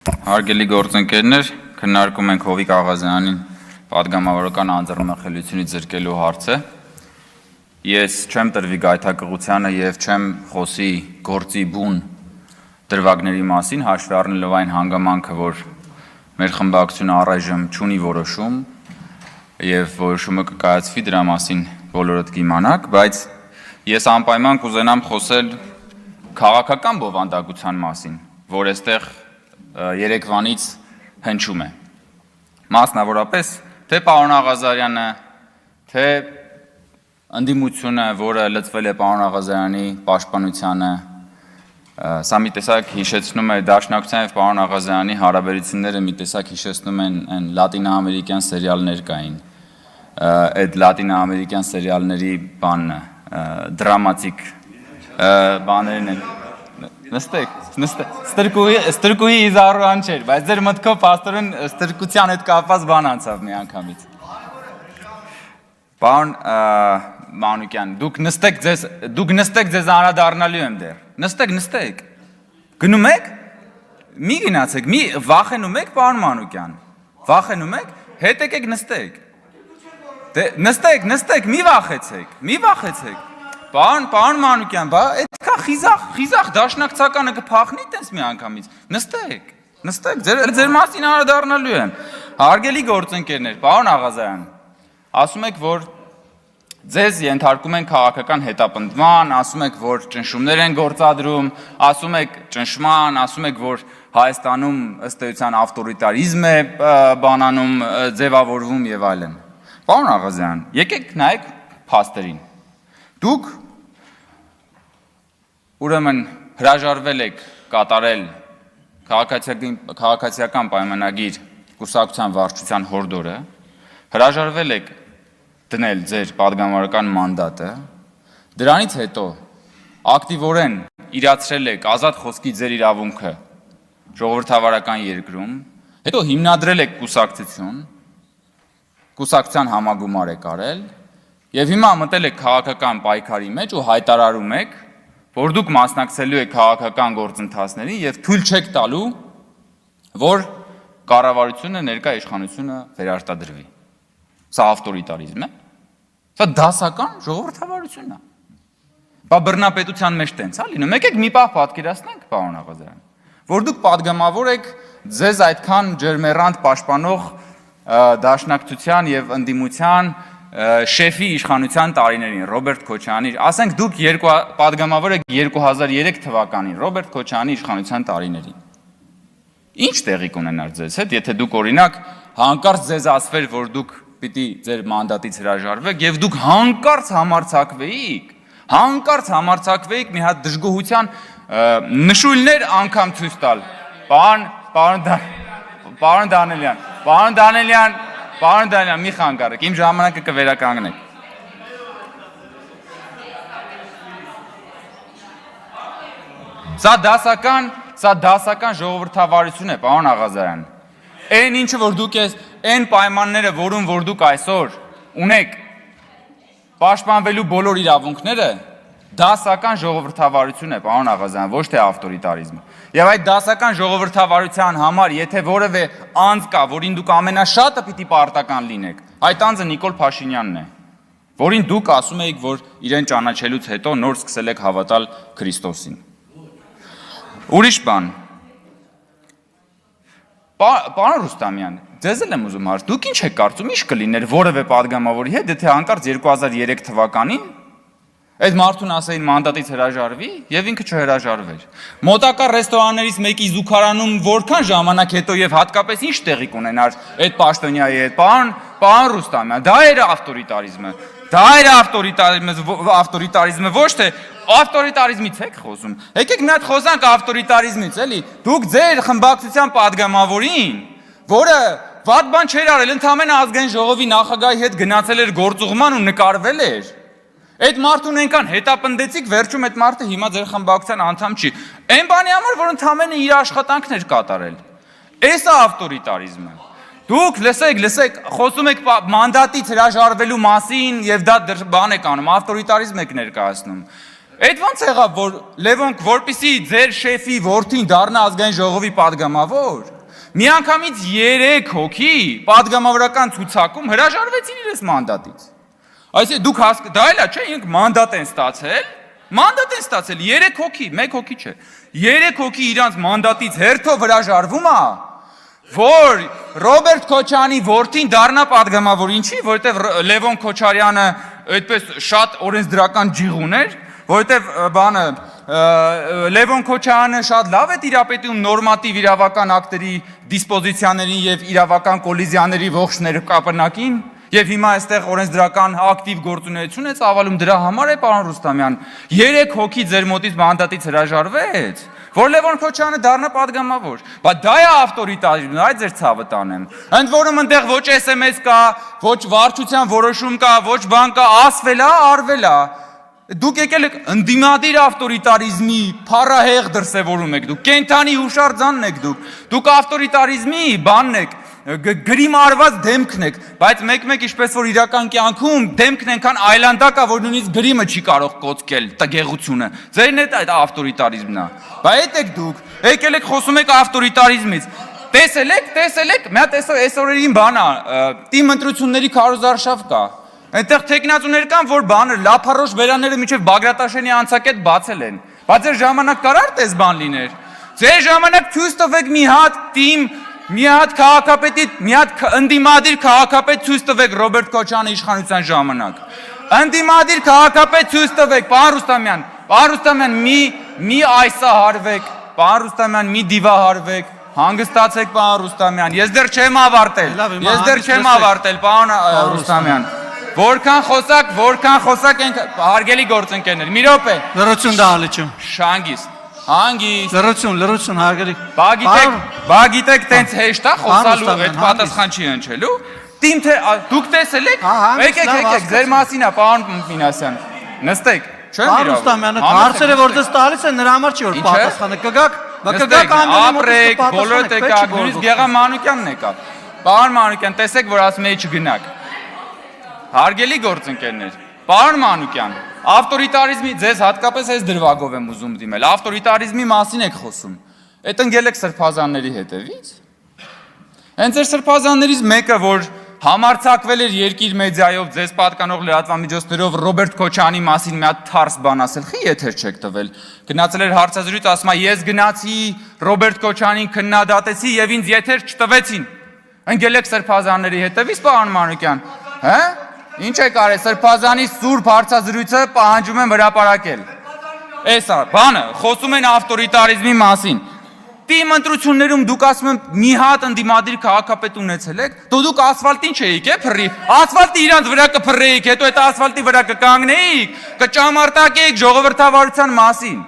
Հարգելի գործընկերներ, քննարկում ենք Հովիկ Աղազյանին պատգամավորական անձեռնմխելիությունից զրկելու հարցը։ Ես չեմ տրվի գայթակղությանը եւ չեմ խոսի գործի բուն դրվագների մասին, հաշվի առնելով այն հանգամանքը, որ մեր խմբակցությունը առայժմ չունի որոշում եւ որոշումը կկայացվի դրա մասին բոլորդ կիմանաք, բայց ես անպայման կուզենամ խոսել քաղաքական բովանդակության մասին, որ այստեղ երեկվանից հնչում է։ Մասնավորապես, թե պարոն Աղազարյանը, թե ընդդիմությունը, որը լծվել է պարոն Աղազարյանի պաշտպանությանը, սա մի տեսակ հիշեցնում է Դաշնակցության եւ պարոն Աղազարյանի հարաբերությունները մի տեսակ հիշեցնում են այն լատինաամերիկյան սերիալներ կային։ Այդ լատինաամերիկյան սերիալների բանն դրամատիկ բաներն են։ Նստեք, ստրկուհի իզարուան չէր, բայց ձեր մտքով պաստորեն ստրկության հետ կապված բան անցավ մի անգամից։ Պարոն Մանուկյան, դուք նստեք ձեզ անդրադառնալու եմ դեռ։ Նստեք։ Գնում եք։ Մի գնացեք, մի վախենում եք, պարոն Մանուկյան։ Վախենում եք, հետ եկեք նստեք։ Նստեք, մի վախեցեք։ Պարոն Մանուկյան, բա այդքա խիզախ դաշնակցականը կփախնի տես մի անգամից։ Նստեք, ձեր մասին անդրադառնալու եմ։ Հարգելի գործընկերներ, պարոն Աղազարյան, ասում եք, որ ձեզ ենթարկում են քաղաքական հետապնդման, ասում եք, որ ճնշումներ են գործադրում, ասում եք ճնշման, ասում եք, որ Հայաստանում ըստ էության ավտորիտարիզմ է բանանում, ձևավորվում եւ այլն։ Պարոն Աղազարյան, եկեք նայեք փաստերին։ Դուք ուրեմն հրաժարվել եք կատարել քաղաքացիական պայմանագիր կուսակցության վարչության հորդորը, հրաժարվել եք դնել ձեր պատգամավորական մանդատը, դրանից հետո ակտիվորեն իրացրել եք ազատ խոսքի ձեր իրավունքը ժողովրդավարական երկրում, հետո հիմնադրել եք կուսակցության համագումար եք արել եւ հիմա մտել եք քաղաքական պայքարի մեջ ու հայտարարում եք, որ դուք մասնակցելու եք քաղաքական գործընթացներին եւ թույլ չեք տալու, որ կառավարությունը ներկա իշխանությունը վերարտադրվի։ Սա ավտորիտարիզմ է։ Սա դասական ժողովրդավարություն է։ Բա բռնապետության մեջ տենց է լինում։ Եկեք մի պահ պատկերացնենք, պարոն Աղազարյան, որ դուք պատգամավոր եք ձեզ այդքան ջերմեռանդ պաշտպանող դաշնակցության եւ ընդդիմության շեֆի իշխանության տարիներին, Ռոբերտ Քոչարյանի, ասենք դուք պատգամավոր եք 2003 թվականին, Ռոբերտ Քոչարյանի իշխանության տարիներին։ Ինչ տեղի կունենար ձեզ հետ, եթե դուք օրինակ հանկարծ ձեզ ասվեր, որ դուք պիտի ձեր մանդատից հրաժարվեք եւ դուք հանկարծ համարձակվեիք մի հատ դժգոհության նշույլներ անգամ ցույց տալ։ Պարոն Դանիելյան, մի խանգարեք, իմ ժամանակը կվերականգնեք։ Սա դասական ժողովրդավարություն է, պարոն Աղազարյան։ Այն ինչը, որ դուք այն պայմանները, որ դուք այսօր ունեք պաշտպանվելու բոլոր իրավունքները, դասական ժողովրդավարություն է, պարոն Աղազարյան, ոչ թե ավտորիտարիզմ։ Եվ այդ դասական ժողովրդավարության համար, եթե որևէ անձ կա, որին դուք ամենաշատը պիտի պարտական լինեք, այդ անձը Նիկոլ Փաշինյանն է, որին դուք ասում եք, որ իրեն ճանաչելուց հետո նոր սկսել եք հավատալ Քրիստոսին։ Ուրիշ բան։ Պարոն Ռուստամյան, ձեզ էլ եմ ուզում հարց, դուք ինչ եք կարծում, ինչ կլիներ որևէ պատգամավորի հետ, եթե հանկարծ 2003 թվականին այդ մարդուն ասեին մանդատից հրաժարվի եւ ինքը չհրաժարվեր։ Մոտակա ռեստորաններից մեկի զուգարանում որքան ժամանակ հետո եւ հատկապես ինչ տեղի կունենար այդ պաշտոնյայի հետ, պարոն Ռուստամյան, դա էր ավտորիտարիզմը։ Դա էր ավտորիտարիզմը, ոչ թե ավտորիտարիզմից եք խոսում։ Եկեք մի հատ խոսանք ավտորիտարիզմից, էլի։ Դուք ձեր խմբակցության պատգամավորին, որը վատ բան չէր արել, ընդհանրապես ազգային ժողովի նախագահի հետ գնացել էր գործուղման ու նկարվել էր։ Այդ մարդուն այնքան հետապնդեցիք, վերջում այդ մարդը հիմա ձեր խմբակցության անդամ չի։ Այն բանի համար, որ ընդհանրապես իր աշխատանքն էր կատարել։ Էս է ավտորիտարիզմը։ Դուք լսեք, խոսում եք մանդատից հրաժարվելու մասին եւ դա բան եք անում, ավտորիտարիզմ եք ներկայացնում։ Այդ ոնց եղավ, որ Լևոնք որպեսի ձեր շեֆի որդին դառնա ազգային ժողովի падգամավոր, միանգամից 3 հոգի падգամավորական ցուցակում հրաժարվեցին իրենց մանդատից։ Այսինքն դուք դա էլա չէ, ինք մանդատ են ստացել, 3 հոգի, 1 հոգի չէ։ 3 հոգի իրանց մանդատից հերթով հրաժարվում է, որ Ռոբերտ Քոչարյանի որդին դառնա падգամավոր, ինչի, որովհետև Լևոն Քոչարյանը այդպես շատ օրենսդրական ջիղուն էր, որովհետև Լևոն Քոչարյանը շատ լավ է տիրապետում նորմատիվ իրավական ակտերի դիսպոզիցիաներին եւ իրավական կոլիզիաների ողջ ներկապնակին, եւ հիմա այստեղ օրենսդրական ակտիվ գործունեություն է ծավալում, դրա համար է պարոն Ռուստամյան 3 հոգի ձեր մոտից մանդատից հրաժարվեց, որ Լևոն Քոչարյանը դառնա падգամավոր, բայց դա է ավտորիտարիզմը, այդ ձեր ցավը տանեմ։ Ընդ որում այնտեղ ոչ SMS կա, ոչ վարչության որոշում կա, ոչ բան կա, ասվել է, արվել է։ Դուք եկել եք ընդդիմադիր ավտորիտարիզմի փառահեղ դրսևորում եք դուք, կենթանի հուշարձանն եք դուք ավտորիտարիզմի բանն եք, գրիմ արված դեմքն եք, բայց մեկ-մեկ ինչպես որ իրական կյանքում դեմքն ենքան այլանդակ է, որ նույնիսկ գրիմը չի կարող կոծկել տգեղությունը, ձերն է այդ ավտորիտարիզմն է, բայց այդ եք դուք, եկել եք խոսում եք ավտորիտարիզմից, տեսել եք, մի հատ այսօրերին բան է, թիմ ընտրությունների քարոզարշավ կա, այնտեղ տեխնացուներ կան, որ բանը լափառոշ վերանները մինչև Բագրատաշենի անցակետ բացել են, բայց ձեր ժամանակ կար արտես բան լիներ, ձեր ժամանակ ցույց տվեք մի հատ թիմ, մի հատ քաղաքապետի, մի հատ ընդդիմադիր քաղաքապետ ցույց տվեք Ռոբերտ Քոչարյանի իշխանության ժամանակ, ընդդիմադիր քաղաքապետ ցույց տվեք, պարոն Ռուստամյան, մի այսահարվեք, պարոն Ռուստամյան, մի դիվահարվեք, հանգստացեք պարոն Ռուստամյան, ես դեռ չեմ ավարտել, պարոն Ռուստամյան, որքան խոսակ ենք հարգելի գործընկերներ, մի րոպե, լրություն դահլիճում, հանգիստ, լրություն, հարգելի, բա գիտեք տենց հեշտ է խոսալու, այդ պատասխան չի հնչելու, դուք տեսել եք, եկեք, ձեր մասին է, պարոն Մինասյան, նստեք, չեմ իրավ, Ռուստամյանը, հարցերը որ դες տալիս են, նրա համար չի որ պատասխանը, կգակ ապրեք, բոլորդ եկակ, նույնիսկ Գեղամ Մանուկյանն եկավ, պարոն Մանուկյան, տեսեք, որ ասում էի չգնաք, հարգելի գործընկերներ, պարոն Մանուկյան, ավտորիտարիզմի, ձեզ հատկապես ես դրվագով եմ ուզում դիմել, ավտորիտարիզմի մասին եք խոսում, այդ ընկել եք սրբազանների հետևից, հենց ձեր սրբազաններից մեկը, որ համարձակվել էր երկիր մեդիայով, ձեզ պատկանող լրատվամիջոցներով Ռոբերտ Քոչարյանի մասին մի հատ թարս բան ասել, խի եթեր չեք տվել, գնացել էր հարցազրույց, ասում է ես գնացի, Ռոբերտ Քոչարյանին քննադատեցի եւ ինձ եթեր չտվեցին, ընկել եք սրբազանների հետևից, պարոն Մանուկյան, հա? Ինչ եք արել, սրբազանի սուրբ հարցազրույցը պահանջում եմ հրապարակել։ Էսա, բանը, խոսում են ավտորիտարիզմի մասին։ Թիմ ընտրություններում դուք ասում եմ մի հատ ընդդիմադիր քաղաքապետ ունեցել եք, դուք ասֆալտին չէիք, փռի։ Ասֆալտը իրանց վրա կփռեիք, հետո այդ ասֆալտի վրա կկանգնեիք, կճամարտակեիք ժողովրդավարության մասին։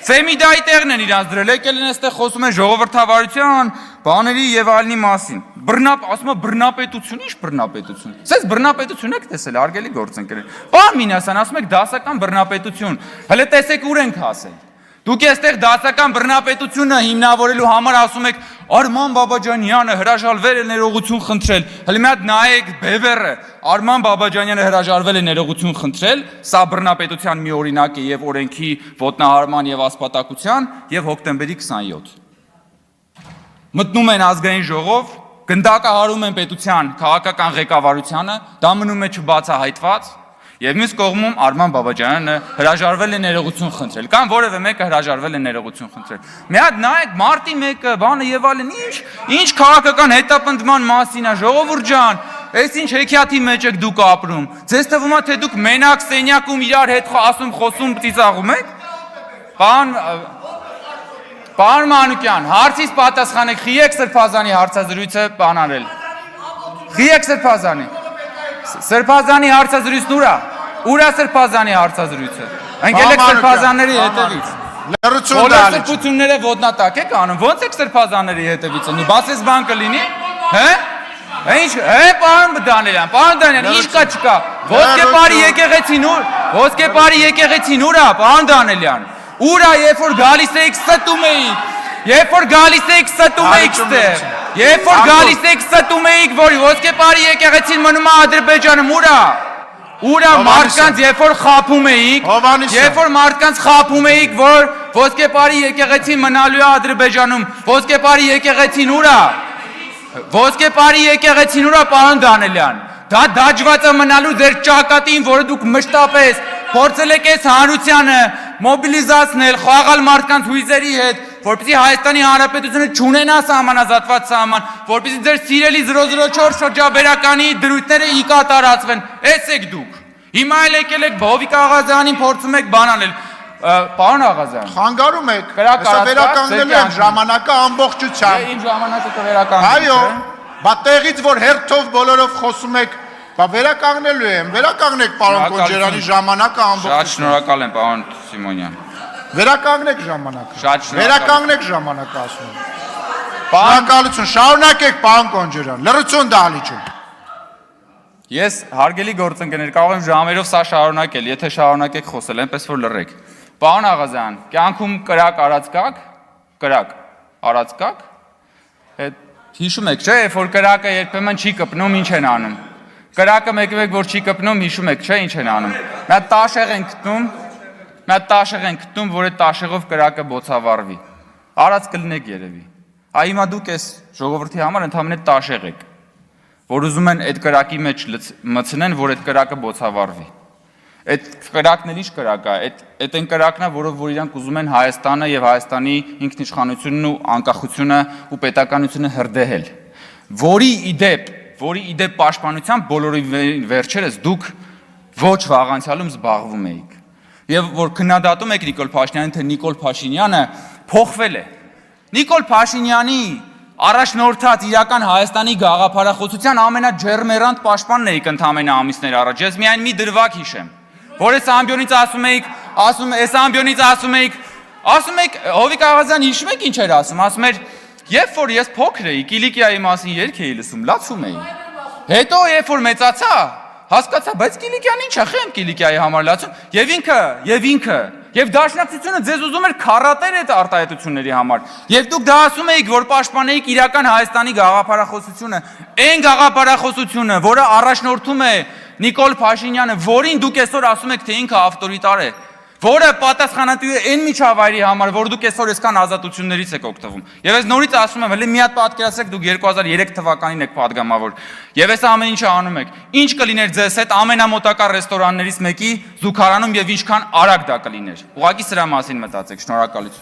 Ֆեմիդայի տեղն են իրանց դրել, եկել են այստեղ խոսում են ժողովրդավարության, բաների եւ այլնի մասին։ Ասում է բռնապետություն, ի՞նչ բռնապետություն։ Սենց բռնապետություն եք տեսել, հարգելի գործընկերներ։ Պարոն Մինասյան, ասում եք դասական բռնապետություն։ Հələ տեսեք ուր ենք հասել։ Դուք այստեղ դասական բռնապետությունը հիմնավորելու համար ասում եք Արման Բաբաջանյանը հրաժարվել է ներողություն խնդրել։ Հələ մի հատ նայեք բևեռը, Արման Բաբաջանյանը հրաժարվել է ներողություն խնդրել, սա բռնապետության մի օրինակ է եւ օրենքի ոտնահարման եւ ասպատակության եւ հոկտեմբերի 27։ Մտնում են ազգային ժողով, գնդակահարում են պետության քաղաքական ղեկավարությանը, դա մնում է չբացահայտված, եւ մյուս կողմում Արման Բաբաջանյանը հրաժարվել է ներողություն խնդրել, կամ որևէ մեկը հրաժարվել է ներողություն խնդրել։ Մի հատ նայեք մարտի 1-ը, բանը եւ այլն, ինչ քաղաքական հետապնդման մասին է, ժողովուրդ ջան, այս ինչ հեքիաթի մեջ եք դուք ապրում։ Ձեզ թվում է թե դուք մենակ սենյակում իրար հետ խոսում, ծիծաղում եք։ Պարոն Մանուկյան, հարցից պատասխանեք, խի եք սրբազանի հարցազրույցը բանարել։ Խի եք սրբազանի։ Սրբազանի հարցազրույցն ուր է։ Ուր է սրբազանի հարցազրույցը։ Ընկել եք սրբազանների հետևից։ Լրություն դալիճ։ Բոլոր սրբությունները ոտնատակ եք անում։ Ո՞նց եք սրբազանների հետևից անի։ Բասես բան կլինի։ Հե՞։ Ինչ, պարոն Դանելյան, ինչ կա չկա։ Ոսկեպարի եկեղեցին ուր է, պարոն Դանելյան։ Ուր է, երբ որ գալիս էիք ստում էիք, երբ որ գալիս էիք ստում էիք ստեղ, երբ որ գալիս էիք ստում էիք, որ Ոսկեպարի եկեղեցին մնում է Ադրբեջանում, ուր է, Ուրա մարդկանց երբ որ խափում էիք, երբ որ մարդկանց խափում էիք, որ ոսկեպարի եկեղեցին մնալու է Ադրբեջանում, ոսկեպարի եկեղեցին ուրա, ոսկեպարի եկեղեցին ուրա, պարոն Դանելյան, դա դաջված է մնալու ձեր ճակատին, որը դուք մշտապես փորձել եք այս հանրությանը մոբիլիզացնել, խաղալ մարդկանց հույզերի հետ, որպեսզի Հայաստանի Հանրապետությունը չունենա սահմանազատված սահման, որպեսզի ձեր սիրելի 004 շրջաբերականի դրույթները իկա տարածվեն, էս եք դուք։ Հիմա էլ եկել եք Հովիկ Աղազյանին փորձում եք բանանել։ Պարոն Աղազյան, խանգարում եք, հեսա վերականգնելու եմ ժամանակը ամբողջությամբ։ Իմ ժամանակը կվերականգնեմ։ Այո, բա տեղից որ հերթով բոլորով խոսում եք, բա վերականգնելու եմ, վերականգնեք պարոն Կոնջերյանի ժամանակը ամբողջությամբ։ Շատ շնորհակալ եմ, պարոն Սիմոնյան։ Վերականգնեք ժամանակը։ Շատ շնորհակալ։ Վերականգնեք ժամանակը ասում եմ։ Շնորհակալություն, շարունակեք պարոն Կոնջերյան, լրություն դահլիճում։ Ես հարգելի գործընկերներ, կարող եմ ժամերով սա շարունակել, եթե շարունակեք խոսել, այնպես որ լռեք։ Պարոն Աղազյան, կյանքում կրակ արած կաք, կրակ արած կաք, հիշում եք, չէ, երբ որ կրակը երբեմն չի կպնում, ինչ են անում։ Կրակը մեկ որ չի կպնում, հիշում եք, չէ, ինչ են անում։ Մի հատ տաշեղ են գտնում, որ այդ տաշեղով կրակը բոցավառվի։ Արած կլինեք երևի։ Այ հիմա դուք այս ժողովրդի համար ընդհանրապես տաշեղ եք, որ ուզում են այդ կրակի մեջ մտցնեն, որ այդ կրակը բոցավառվի։ Այդ կրակն էլ ինչ կրակ է, այդ այն կրակն է, որով որ իրանք ուզում են Հայաստանը եւ Հայաստանի ինքնիշխանությունն ու անկախությունը ու պետականությունը հրդեհել։ Որի իդեպ պաշտպանությամբ բոլորի վերջերս դուք ոչ վաղանցյալում զբաղվում էիք։ Եվ որ քննադատում եք Նիկոլ Փաշինյանին, թե Նիկոլ Փաշինյանը փոխվել է։ Նիկոլ Փաշինյանի առաջնորդած իրական Հայաստանի գաղափարախոսության ամենաջերմերանտ պաշտպանն էիք ընդամենը ամիսներ առաջ։ Ես միայն մի դրվագ հիշեմ, որ այս ամբիոնից ասում էիք, Հովիկ Աղազյան հիշում եք ինչ էր ասում էր, երբ որ ես փոքր էի, Կիլիկիայի մասին երգ էի լսում, լացում էի։ Հետո երբ որ մեծացա, հասկացա, բայց Կիլիկյան ինչ է, խեմ Կիլիկիայի համար լացում, եւ ինքը Եվ դաշնակցությունը ձեզ ուզում էր քարատել այդ արտահայտությունների համար։ Եվ դուք դա ասում էիք, որ պաշտպանեիք իրական Հայաստանի գաղափարախոսությունը, այն գաղափարախոսությունը, որը առաջնորդում է Նիկոլ Փաշինյանը, որին դուք այսօր ասում եք, թե ինքը ավտորիտար է, որը պատասխանատու է այն միջավայրի համար, որ դուք այսօր այսքան ազատություններից եք օգտվում։ Եվ ես նորից ասում եմ, հələ մի հատ պատկերացրեք, դուք 2003 թվականին եք падգամավոր։ Եվ այս ամեն ինչը անում եք։ Ինչ կլիներ ձեզ հետ ամենամոտակա ռեստորաններից մեկի զուգարանում եւ ինչքան արագ դա կլիներ։ Ուղղակի սրա մասին մտածեք։ Շնորհակալություն։